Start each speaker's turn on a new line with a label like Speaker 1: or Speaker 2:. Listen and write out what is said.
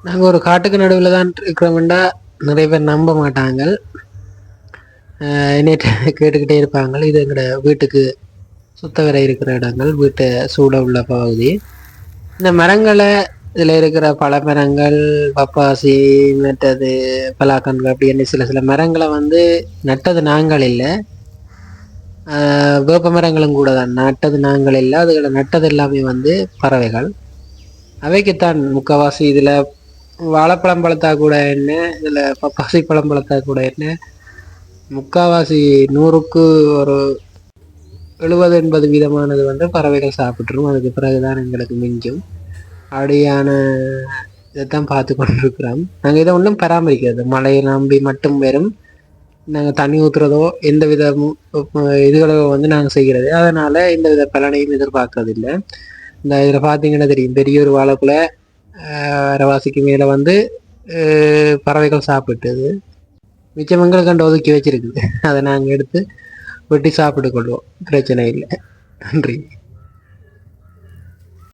Speaker 1: நாங்கள் ஒரு காட்டுக்கு நடுவில் தான் இருக்கிறோம்டா நிறைய பேர் நம்ப மாட்டாங்க. என்னைட்ட கேட்டுக்கிட்டே இருப்பாங்க. இது எங்களோட வீட்டுக்கு சுத்த வரை இருக்கிற இடங்கள், வீட்டை சூட உள்ள பகுதி. இந்த மரங்களை இதில் இருக்கிற பல மரங்கள், பப்பாசி, மற்றது பலாக்கன்கள் அப்படின்னு சில சில மரங்களை வந்து நட்டது நாங்கள் இல்லை. வேப்ப மரங்களும் கூட தான் நட்டது நாங்கள் இல்லை. அதுகளை நட்டது எல்லாமே வந்து பறவைகள். அவைக்குத்தான் முக்கால்வாசி இதில் வாழைப்பழம் பழத்தா கூட என்ன, இதில் பப்பாசி பழம் பழத்தா கூட என்ன, முக்கால்வாசி 100க்கு ஒரு 70-80 வந்து பறவைகள் சாப்பிட்ரும். அதுக்கு பிறகுதான் எங்களுக்கு மிஞ்சும். அப்படியான இதைத்தான் பார்த்து கொண்டிருக்கிறோம். நாங்கள் இதை ஒன்றும் பராமரிக்கிறது, மழையை நம்பி மட்டும் வரும். நாங்கள் தண்ணி ஊற்றுறதோ எந்த வித இதுகளோ வந்து நாங்கள் செய்கிறது. அதனால் எந்த வித பலனையும் எதிர்பார்க்கறதில்லை. இந்த இதில் பார்த்தீங்கன்னா தெரியும், பெரிய ஒரு வாழைக்குள்ள அரைவாசிக்கு மேலே வந்து பறவைகள் சாப்பிட்டுது. மிச்சம் எங்களுக்கு கண்டு ஒதுக்கி வச்சிருக்குது. அதை நாங்கள் எடுத்து வெட்டி சாப்பிட்டு கொள்வோம், பிரச்சனை இல்லை. நன்றி.